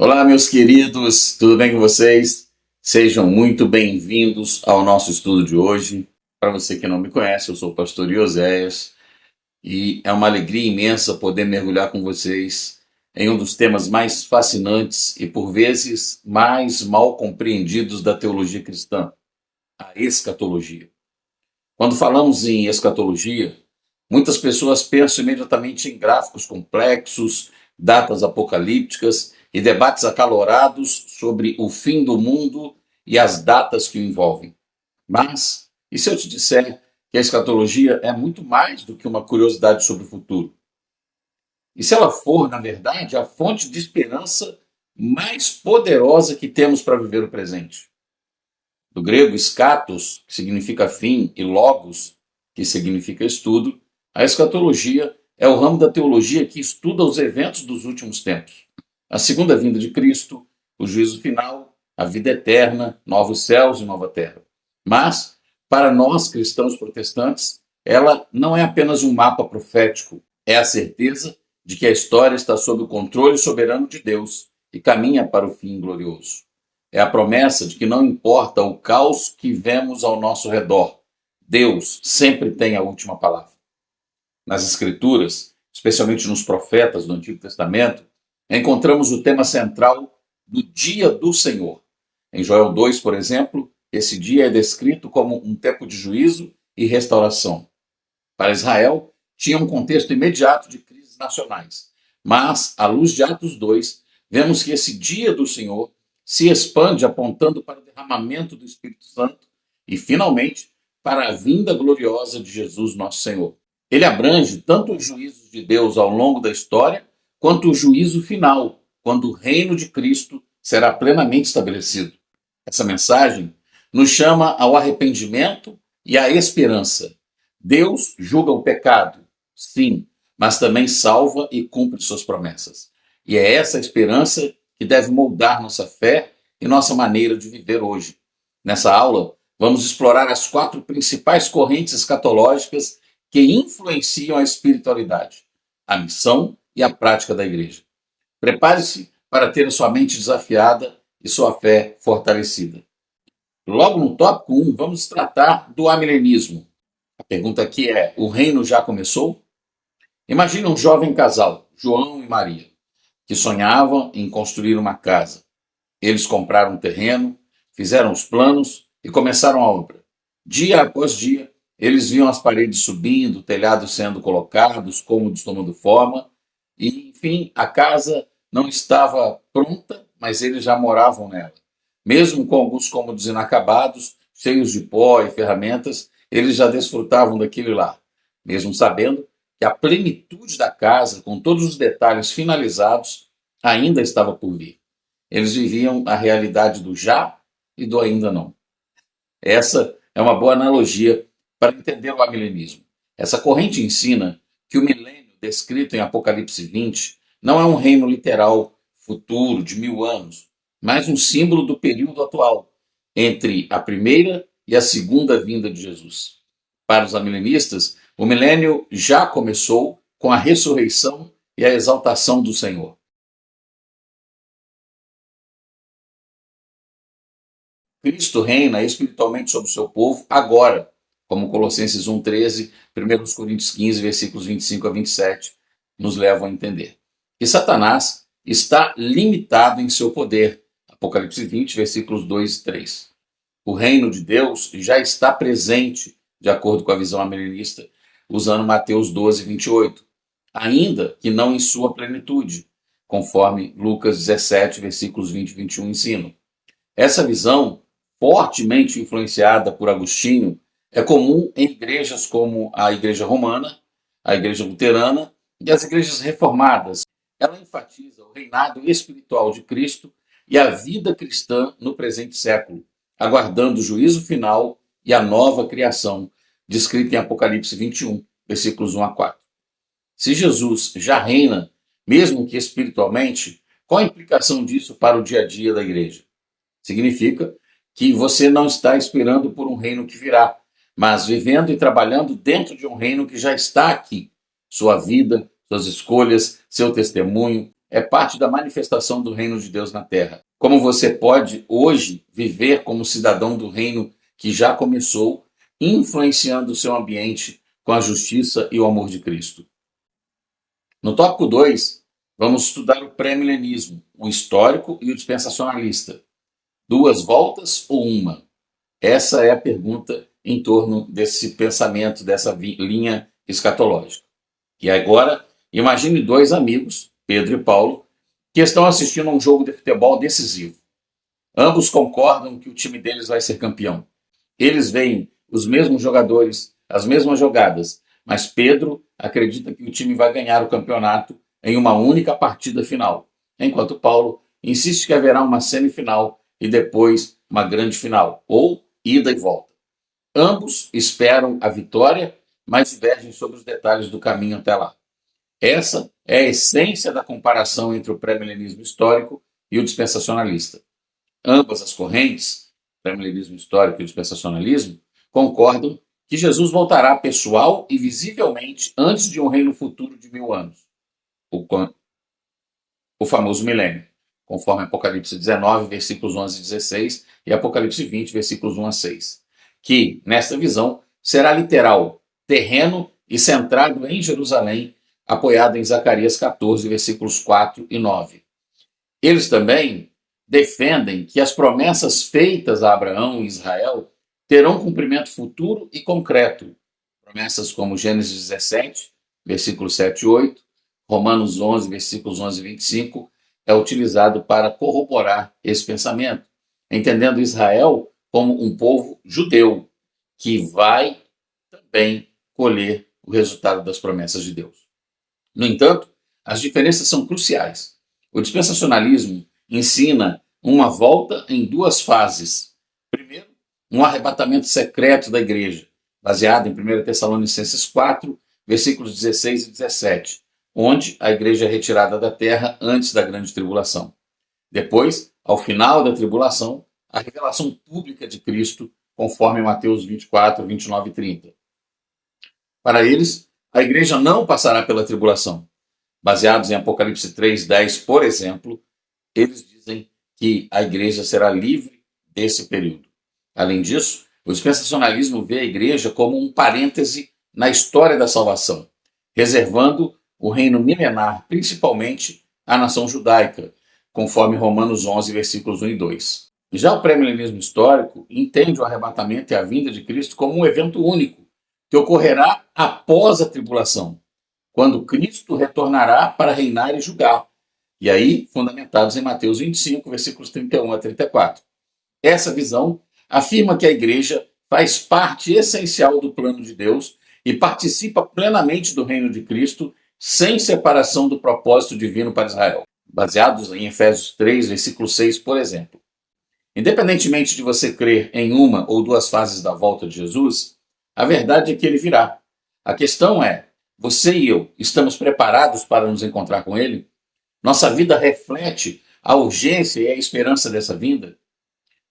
Olá, meus queridos, tudo bem com vocês? Sejam muito bem-vindos ao nosso estudo de hoje. Para você que não me conhece, eu sou o pastor Ioséias e é uma alegria imensa poder mergulhar com vocês em um dos temas mais fascinantes e, por vezes, mais mal compreendidos da teologia cristã, a escatologia. Quando falamos em escatologia, muitas pessoas pensam imediatamente em gráficos complexos, datas apocalípticas e debates acalorados sobre o fim do mundo e as datas que o envolvem. Mas, e se eu te disser que a escatologia é muito mais do que uma curiosidade sobre o futuro? E se ela for, na verdade, a fonte de esperança mais poderosa que temos para viver o presente? Do grego scatos, que significa fim, e logos, que significa estudo, a escatologia é o ramo da teologia que estuda os eventos dos últimos tempos. A segunda vinda de Cristo, o juízo final, a vida eterna, novos céus e nova terra. Mas, para nós cristãos protestantes, ela não é apenas um mapa profético, é a certeza de que a história está sob o controle soberano de Deus e caminha para o fim glorioso. É a promessa de que não importa o caos que vemos ao nosso redor, Deus sempre tem a última palavra. Nas Escrituras, especialmente nos profetas do Antigo Testamento, encontramos o tema central do dia do Senhor. Em Joel 2, por exemplo, esse dia é descrito como um tempo de juízo e restauração. Para Israel, tinha um contexto imediato de crises nacionais. Mas, à luz de Atos 2, vemos que esse dia do Senhor se expande apontando para o derramamento do Espírito Santo e, finalmente, para a vinda gloriosa de Jesus, nosso Senhor. Ele abrange tanto os juízos de Deus ao longo da história, quanto o juízo final, quando o reino de Cristo será plenamente estabelecido. Essa mensagem nos chama ao arrependimento e à esperança. Deus julga o pecado, sim, mas também salva e cumpre suas promessas. E é essa esperança que deve moldar nossa fé e nossa maneira de viver hoje. Nessa aula, vamos explorar as 4 principais correntes escatológicas que influenciam a espiritualidade, a missão e a prática da igreja. Prepare-se para ter sua mente desafiada e sua fé fortalecida. Logo no tópico 1, vamos tratar do amilenismo. A pergunta aqui é: o reino já começou? Imagine um jovem casal, João e Maria, que sonhavam em construir uma casa. Eles compraram um terreno, fizeram os planos e começaram a obra. Dia após dia, eles viam as paredes subindo, o telhado sendo colocado, os cômodos tomando forma, e, enfim, a casa não estava pronta, mas eles já moravam nela. Mesmo com alguns cômodos inacabados, cheios de pó e ferramentas, eles já desfrutavam daquele lar, mesmo sabendo que a plenitude da casa, com todos os detalhes finalizados, ainda estava por vir. Eles viviam a realidade do já e do ainda não. Essa é uma boa analogia para entender o amilenismo. Essa corrente ensina que o milênio descrito em Apocalipse 20 não é um reino literal futuro de 1000 anos, mas um símbolo do período atual, entre a primeira e a segunda vinda de Jesus. Para os amilenistas, o milênio já começou com a ressurreição e a exaltação do Senhor. Cristo reina espiritualmente sobre o seu povo agora, como Colossenses 1,13, 1 Coríntios 15, versículos 25 a 27, nos levam a entender. E Satanás está limitado em seu poder, Apocalipse 20, versículos 2 e 3. O reino de Deus já está presente, de acordo com a visão amilenista, usando Mateus 12, 28, ainda que não em sua plenitude, conforme Lucas 17, versículos 20 e 21 ensinam. Essa visão, fortemente influenciada por Agostinho, é comum em igrejas como a Igreja Romana, a Igreja Luterana e as igrejas reformadas. Ela enfatiza o reinado espiritual de Cristo e a vida cristã no presente século, aguardando o juízo final e a nova criação, descrita em Apocalipse 21, versículos 1 a 4. Se Jesus já reina, mesmo que espiritualmente, qual a implicação disso para o dia a dia da igreja? Significa que você não está esperando por um reino que virá, mas vivendo e trabalhando dentro de um reino que já está aqui. Sua vida, suas escolhas, seu testemunho, é parte da manifestação do reino de Deus na terra. Como você pode hoje viver como cidadão do reino que já começou, influenciando o seu ambiente com a justiça e o amor de Cristo. No tópico 2, vamos estudar o pré-milenismo, o histórico e o dispensacionalista. Duas voltas ou uma? Essa é a pergunta em torno desse pensamento, dessa linha escatológica. E agora, imagine dois amigos, Pedro e Paulo, que estão assistindo a um jogo de futebol decisivo. Ambos concordam que o time deles vai ser campeão. Eles veem os mesmos jogadores, as mesmas jogadas, mas Pedro acredita que o time vai ganhar o campeonato em uma única partida final, enquanto Paulo insiste que haverá uma semifinal e depois uma grande final, ou ida e volta. Ambos esperam a vitória, mas divergem sobre os detalhes do caminho até lá. Essa é a essência da comparação entre o pré-milenismo histórico e o dispensacionalista. Ambas as correntes, pré-milenismo histórico e o dispensacionalismo, concordam que Jesus voltará pessoal e visivelmente antes de um reino futuro de 1000 anos, o famoso milênio, conforme Apocalipse 19, versículos 11 e 16 e Apocalipse 20, versículos 1 a 6, que, nesta visão, será literal, terreno e centrado em Jerusalém, apoiado em Zacarias 14, versículos 4 e 9. Eles também defendem que as promessas feitas a Abraão e Israel terão cumprimento futuro e concreto. Promessas como Gênesis 17, versículos 7 e 8, Romanos 11, versículos 11 e 25, é utilizado para corroborar esse pensamento, entendendo Israel como um povo judeu, que vai também colher o resultado das promessas de Deus. No entanto, as diferenças são cruciais. O dispensacionalismo ensina uma volta em duas fases. Primeiro, um arrebatamento secreto da igreja, baseado em 1 Tessalonicenses 4, versículos 16 e 17, onde a igreja é retirada da terra antes da grande tribulação. Depois, ao final da tribulação, a revelação pública de Cristo, conforme Mateus 24, 29 e 30. Para eles, a igreja não passará pela tribulação. Baseados em Apocalipse 3, 10, por exemplo, eles dizem que a igreja será livre desse período. Além disso, o dispensacionalismo vê a igreja como um parêntese na história da salvação, reservando o reino milenar, principalmente à nação judaica, conforme Romanos 11, versículos 1 e 2. Já o pré-milenismo histórico entende o arrebatamento e a vinda de Cristo como um evento único, que ocorrerá após a tribulação, quando Cristo retornará para reinar e julgar. E aí, fundamentados em Mateus 25, versículos 31 a 34. Essa visão afirma que a igreja faz parte essencial do plano de Deus e participa plenamente do reino de Cristo, sem separação do propósito divino para Israel, baseados em Efésios 3, versículo 6, por exemplo. Independentemente de você crer em uma ou duas fases da volta de Jesus, a verdade é que ele virá. A questão é, você e eu estamos preparados para nos encontrar com ele? Nossa vida reflete a urgência e a esperança dessa vinda?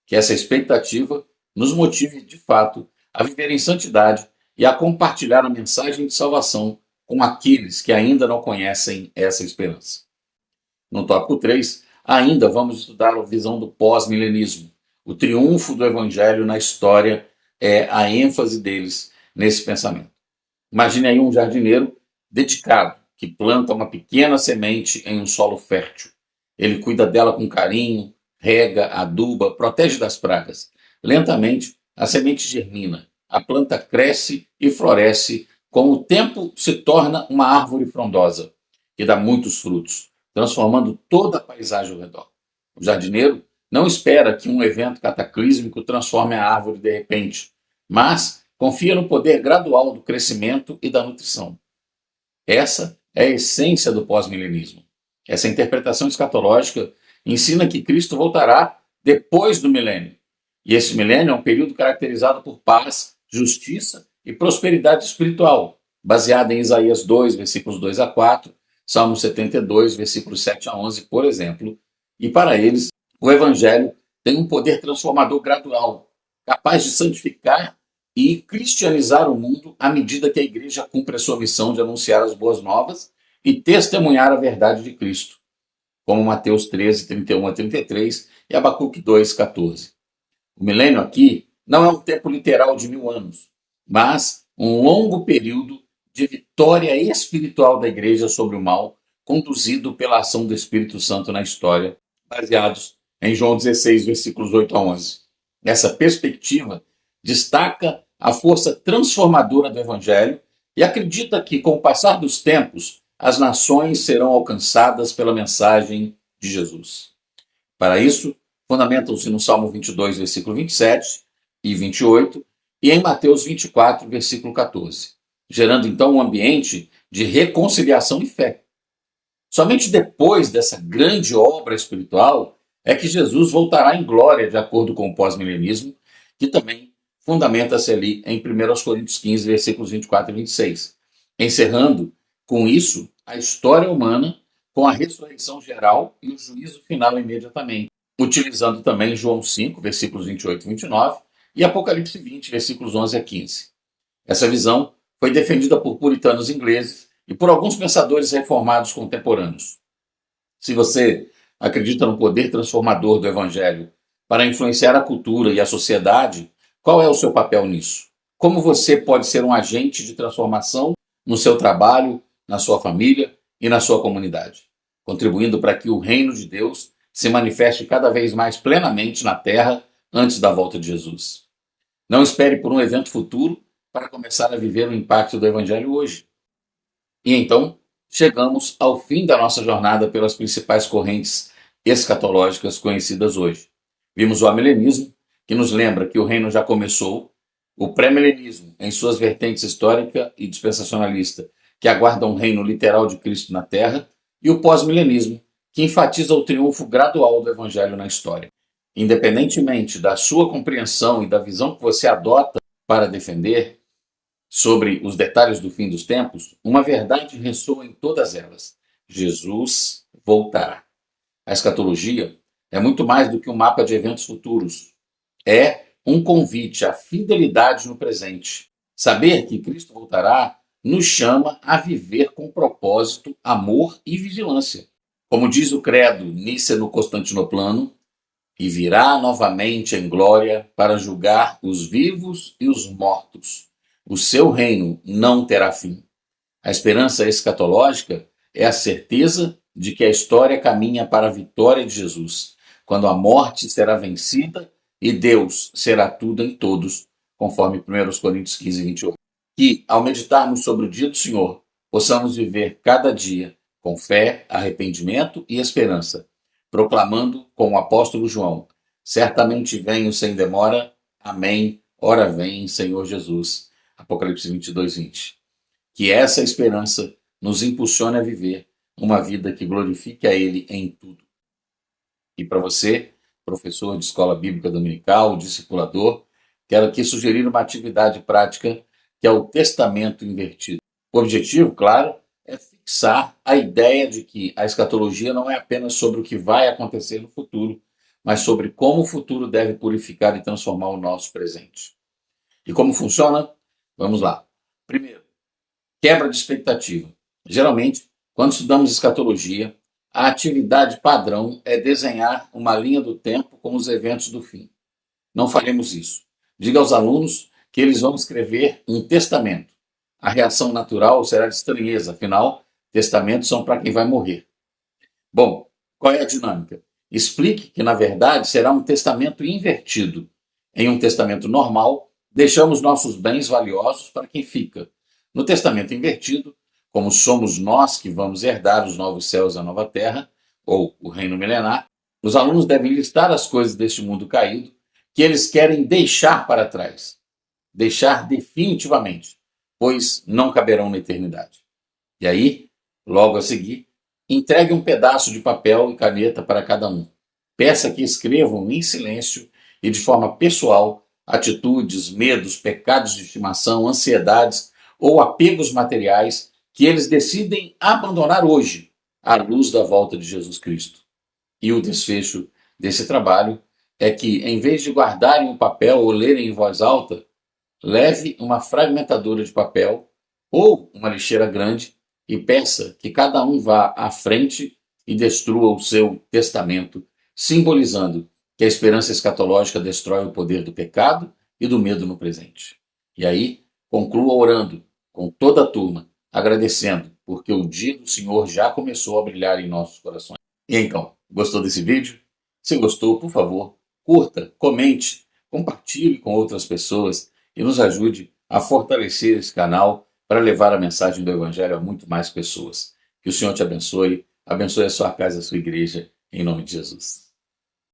Que essa expectativa nos motive, de fato, a viver em santidade e a compartilhar a mensagem de salvação com aqueles que ainda não conhecem essa esperança. No tópico 3, ainda vamos estudar a visão do pós-milenismo. O triunfo do evangelho na história é a ênfase deles nesse pensamento. Imagine aí um jardineiro dedicado, que planta uma pequena semente em um solo fértil. Ele cuida dela com carinho, rega, aduba, protege das pragas. Lentamente, a semente germina, a planta cresce e floresce, com o tempo se torna uma árvore frondosa, que dá muitos frutos, transformando toda a paisagem ao redor. O jardineiro não espera que um evento cataclísmico transforme a árvore de repente, mas confia no poder gradual do crescimento e da nutrição. Essa é a essência do pós-milenismo. Essa interpretação escatológica ensina que Cristo voltará depois do milênio. E esse milênio é um período caracterizado por paz, justiça e prosperidade espiritual, baseada em Isaías 2, versículos 2 a 4, Salmo 72, versículos 7 a 11, por exemplo. E para eles, o Evangelho tem um poder transformador gradual, capaz de santificar e cristianizar o mundo à medida que a igreja cumpre a sua missão de anunciar as boas novas e testemunhar a verdade de Cristo. como Mateus 13, 31 a 33 e Abacuque 2, 14. O milênio aqui não é um tempo literal de 1000 anos, mas um longo período de vitória espiritual da igreja sobre o mal, conduzido pela ação do Espírito Santo na história, baseados em João 16, versículos 8 a 11. Essa perspectiva destaca a força transformadora do Evangelho e acredita que, com o passar dos tempos, as nações serão alcançadas pela mensagem de Jesus. Para isso, fundamentam-se no Salmo 22, versículo 27 e 28, e em Mateus 24, versículo 14, gerando então um ambiente de reconciliação e fé. Somente depois dessa grande obra espiritual é que Jesus voltará em glória, de acordo com o pós-milenismo, que também fundamenta-se ali em 1 Coríntios 15, versículos 24 e 26, encerrando com isso a história humana com a ressurreição geral e o juízo final imediatamente, utilizando também João 5, versículos 28 e 29 e Apocalipse 20, versículos 11 a 15. Essa visão foi defendida por puritanos ingleses e por alguns pensadores reformados contemporâneos. Se você acredita no poder transformador do Evangelho para influenciar a cultura e a sociedade, qual é o seu papel nisso? Como você pode ser um agente de transformação no seu trabalho, na sua família e na sua comunidade, contribuindo para que o reino de Deus se manifeste cada vez mais plenamente na terra antes da volta de Jesus. Não espere por um evento futuro para começar a viver o impacto do Evangelho hoje. E então, chegamos ao fim da nossa jornada pelas principais correntes escatológicas conhecidas hoje. Vimos o amilenismo, que nos lembra que o reino já começou, o pré-milenismo, em suas vertentes histórica e dispensacionalista, que aguarda um reino literal de Cristo na Terra, e o pós-milenismo, que enfatiza o triunfo gradual do Evangelho na história. Independentemente da sua compreensão e da visão que você adota para defender sobre os detalhes do fim dos tempos, uma verdade ressoa em todas elas: Jesus voltará. A escatologia é muito mais do que um mapa de eventos futuros. É um convite à fidelidade no presente. Saber que Cristo voltará nos chama a viver com propósito, amor e vigilância. Como diz o credo niceno-constantinoplano, e virá novamente em glória para julgar os vivos e os mortos. O seu reino não terá fim. A esperança escatológica é a certeza de que a história caminha para a vitória de Jesus, quando a morte será vencida e Deus será tudo em todos, conforme 1 Coríntios 15, 28. Que, ao meditarmos sobre o dia do Senhor, possamos viver cada dia com fé, arrependimento e esperança, proclamando com o apóstolo João: certamente venho sem demora, amém, ora vem, Senhor Jesus. Apocalipse 22, 20. Que essa esperança nos impulsione a viver uma vida que glorifique a Ele em tudo. E para você, professor de escola bíblica dominical, discipulador, quero aqui sugerir uma atividade prática que é o testamento invertido. O objetivo, claro, é fixar a ideia de que a escatologia não é apenas sobre o que vai acontecer no futuro, mas sobre como o futuro deve purificar e transformar o nosso presente. E como funciona? Vamos lá. Primeiro, quebra de expectativa. Geralmente, quando estudamos escatologia, a atividade padrão é desenhar uma linha do tempo com os eventos do fim. Não faremos isso. Diga aos alunos que eles vão escrever um testamento. A reação natural será de estranheza, afinal, testamentos são para quem vai morrer. Bom, qual é a dinâmica? Explique que, na verdade, será um testamento invertido. Em um testamento normal, deixamos nossos bens valiosos para quem fica. No testamento invertido, como somos nós que vamos herdar os novos céus e a nova terra, ou o reino milenar, os alunos devem listar as coisas deste mundo caído que eles querem deixar para trás. Deixar definitivamente, pois não caberão na eternidade. E aí, logo a seguir, entregue um pedaço de papel e caneta para cada um. Peça que escrevam em silêncio e de forma pessoal atitudes, medos, pecados de estimação, ansiedades ou apegos materiais que eles decidem abandonar hoje, à luz da volta de Jesus Cristo. E o desfecho desse trabalho é que, em vez de guardarem o papel ou lerem em voz alta, leve uma fragmentadora de papel ou uma lixeira grande e peça que cada um vá à frente e destrua o seu testamento, simbolizando que a esperança escatológica destrói o poder do pecado e do medo no presente. E aí, conclua orando com toda a turma, agradecendo, porque o dia do Senhor já começou a brilhar em nossos corações. E então, gostou desse vídeo? Se gostou, por favor, curta, comente, compartilhe com outras pessoas e nos ajude a fortalecer esse canal para levar a mensagem do Evangelho a muito mais pessoas. Que o Senhor te abençoe, abençoe a sua casa, a sua igreja, em nome de Jesus.